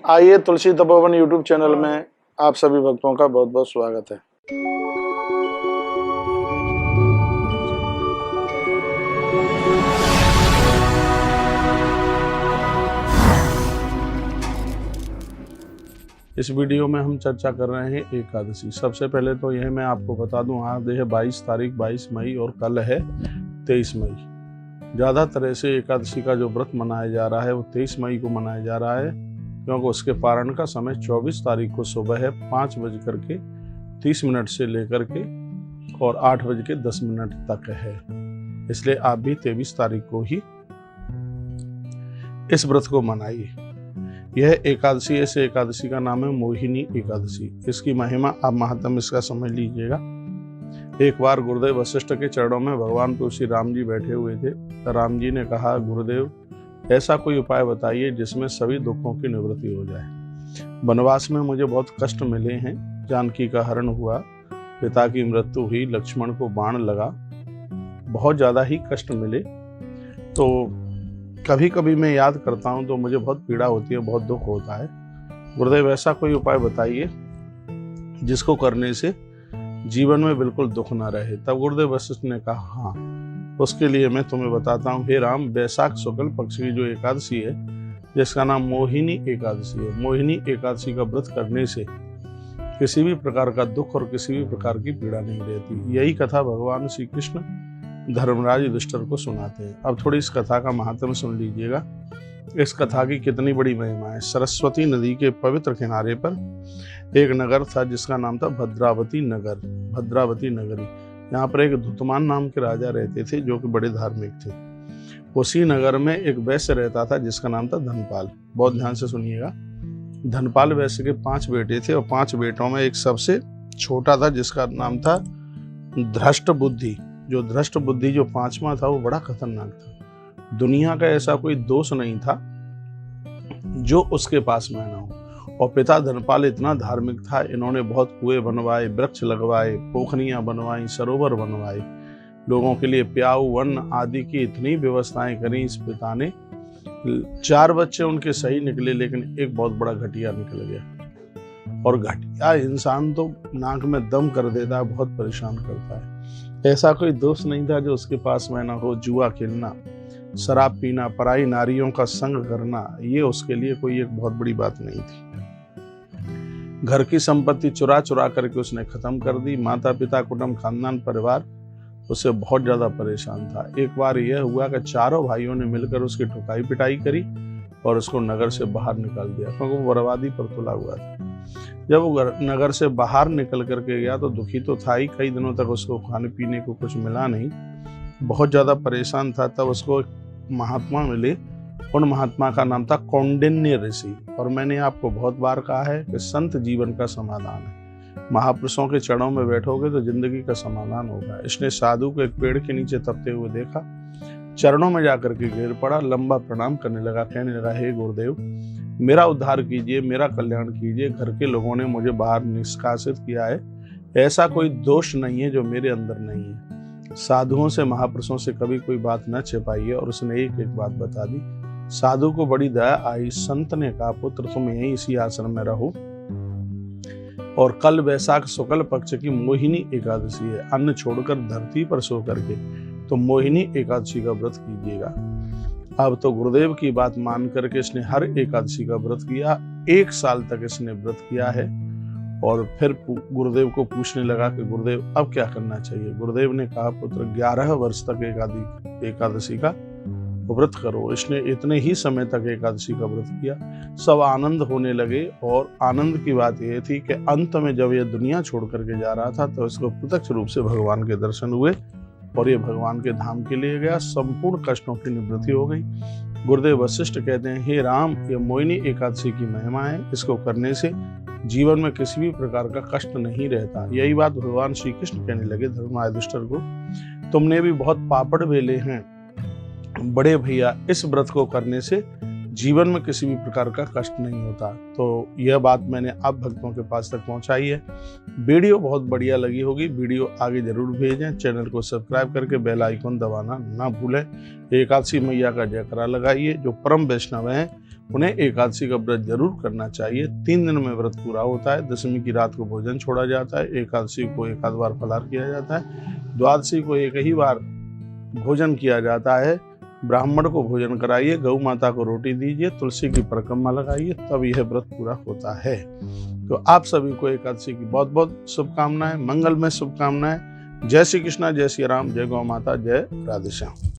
आइए तुलसी Tapovan YouTube channel में आप सभी भक्तों का बहुत बहुत स्वागत है। इस वीडियो में हम चर्चा कर रहे हैं एकादशी। सबसे पहले तो यह मैं आपको बता दूं, आज है 22 तारीख 22 मई और कल है 23 मई। ज़्यादा तरह से एकादशी का जो व्रत मनाया जा रहा है वो 23 मई को मनाया जा रहा है, क्योंकि उसके पारण का समय 24 तारीख को सुबह है 5:30 से लेकर के और 8:10 तक है। इसलिए आप भी 23 तारीख को ही इस व्रत को मनाइए। यह एकादशी, ऐसे एकादशी का नाम है मोहिनी एकादशी। इसकी महिमा आप महात्म इसका समझ लीजिएगा। एक बार गुरुदेव वशिष्ठ के चरणों में भगवान तुलसी राम जी बैठे हुए थे। राम जी ने कहा, गुरुदेव ऐसा कोई उपाय बताइए जिसमें सभी दुखों की निवृत्ति हो जाए। वनवास में मुझे बहुत कष्ट मिले हैं। जानकी का हरण हुआ, पिता की मृत्यु हुई, लक्ष्मण को बाण लगा, बहुत ज़्यादा ही कष्ट मिले। तो कभी कभी मैं याद करता हूँ तो मुझे बहुत पीड़ा होती है, बहुत दुख होता है। गुरुदेव ऐसा कोई उपाय बताइए जिसको करने से जीवन में बिल्कुल दुख ना रहे। तब गुरुदेव वशिष्ठ ने कहा, हाँ उसके लिए मैं तुम्हें बताता हूँ। हे राम, वैशाख शुक्ल पक्ष की जो एकादशी है जिसका नाम मोहिनी एकादशी है, मोहिनी एकादशी का व्रत करने से किसी भी प्रकार का दुख और किसी भी प्रकार की पीड़ा नहीं रहती। यही कथा भगवान श्री कृष्ण धर्मराज युधिष्ठिर को सुनाते हैं। अब थोड़ी इस कथा का महात्म्य सुन लीजिएगा। इस कथा की कितनी बड़ी महिमा है। सरस्वती नदी के पवित्र किनारे पर एक नगर था जिसका नाम था भद्रावती नगर, भद्रावती नगरी। यहाँ पर एक धुतमान नाम के राजा रहते थे जो कि बड़े धार्मिक थे। उसी नगर में एक वैश्य रहता था जिसका नाम था धनपाल। बहुत ध्यान से सुनिएगा। धनपाल वैश्य के 5 बेटे थे और 5 बेटों में एक सबसे छोटा था जिसका नाम था धृष्ट बुद्धि। जो धृष्ट बुद्धि जो 5वां था वो बड़ा खतरनाक था। दुनिया का ऐसा कोई दोष नहीं था जो उसके पास में ना हो। और पिता धनपाल इतना धार्मिक था, इन्होंने बहुत कुएं बनवाए, वृक्ष लगवाए, पोखरियां बनवाई, सरोवर बनवाए, लोगों के लिए प्याऊ वर्ण आदि की इतनी व्यवस्थाएं करी इस पिता ने। 4 बच्चे उनके सही निकले, लेकिन एक बहुत बड़ा घटिया निकल गया। और घटिया इंसान तो नाक में दम कर देता है, बहुत परेशान करता है। ऐसा कोई दोष नहीं था जो उसके पास में ना हो। जुआ खेलना, शराब पीना, पराई नारियों का संग करना, ये उसके लिए कोई एक बहुत बड़ी बात नहीं थी। घर की संपत्ति चुरा चुरा करके उसने खत्म कर दी। माता पिता, कुटुंब, खानदान, परिवार उससे बहुत ज्यादा परेशान था। एक बार यह हुआ कि चारों भाइयों ने मिलकर उसकी ठुकाई पिटाई करी और उसको नगर से बाहर निकाल दिया, क्योंकि वो बर्बादी पर तुला हुआ था। जब वो नगर से बाहर निकल करके गया तो दुखी तो था ही। कई दिनों तक उसको खाने पीने को कुछ मिला नहीं, बहुत ज़्यादा परेशान था। तब उसको महात्मा मिले। उन महात्मा का नाम था कौंडिन्य ऋषि। और मैंने आपको बहुत बार कहा है कि संत जीवन का समाधान है। महापुरुषों के चरणों में बैठोगे तो जिंदगी का समाधान होगा। इसने साधु को एक पेड़ के नीचे तपते हुए देखा, चरणों में जाकर के गिर पड़ा, लंबा प्रणाम करने लगा, कहने लगा, हे गुरुदेव मेरा उद्धार कीजिए, मेरा कल्याण कीजिए। घर के लोगों ने मुझे बाहर निष्कासित किया है, ऐसा कोई दोष नहीं है जो मेरे अंदर नहीं है। साधुओं से, महापुरुषों से कभी कोई बात न छिपाइए। और उसने एक एक बात बता दी। साधु को बड़ी दया आई। संत ने कहा, पुत्र तुम यहीं इसी आश्रम में रहो, और कल वैशाख शुक्ल पक्ष की मोहिनी एकादशी है, अन्न छोड़कर धरती पर सो करके तो मोहिनी एकादशी का व्रत कीजिएगा। अब तो गुरुदेव की बात मान करके इसने हर एकादशी का व्रत किया। 1 साल तक इसने व्रत किया है। और फिर गुरुदेव को पूछने लगा कि गुरुदेव अब क्या करना चाहिए। गुरुदेव ने कहा, पुत्र 11 वर्ष तक एकादशी का व्रत करो। इसने इतने ही समय तक एकादशी का व्रत किया। सब आनंद होने लगे। और आनंद की बात यह थी कि अंत में जब यह दुनिया छोड़ करके जा रहा था तो इसको प्रत्यक्ष रूप से भगवान के दर्शन हुए और ये भगवान के धाम के लिए गया। संपूर्ण कष्टों की निवृत्ति हो गई। गुरुदेव वशिष्ठ कहते हैं, हे राम, ये मोहिनी एकादशी की महिमा है। इसको करने से जीवन में किसी भी प्रकार का कष्ट नहीं रहता। यही बात भगवान श्री कृष्ण कहने लगे धर्मराज युधिष्ठिर को, तुमने भी बहुत पापड़ बेले हैं बड़े भैया, इस व्रत को करने से जीवन में किसी भी प्रकार का कष्ट नहीं होता। तो यह बात मैंने आप भक्तों के पास तक पहुंचाई है। वीडियो बहुत बढ़िया लगी होगी, वीडियो आगे जरूर भेजें। चैनल को सब्सक्राइब करके बेल आइकन दबाना ना भूलें। एकादशी मैया का जयकारा लगाइए। जो परम वैष्णव हैं उन्हें एकादशी का व्रत जरूर करना चाहिए। 3 दिन में व्रत पूरा होता है। दशमी की रात को भोजन छोड़ा जाता है, एकादशी को एक आध बार फलाहार किया जाता है, द्वादशी को एक ही बार भोजन किया जाता है। ब्राह्मण को भोजन कराइए, गौ माता को रोटी दीजिए, तुलसी की परिक्रमा लगाइए, तब यह व्रत पूरा होता है। तो आप सभी को एकादशी की बहुत बहुत शुभकामनाएं, मंगलमय शुभकामनाएं। जय श्री कृष्णा, जय श्री राम, जय गौ माता, जय राधे श्याम।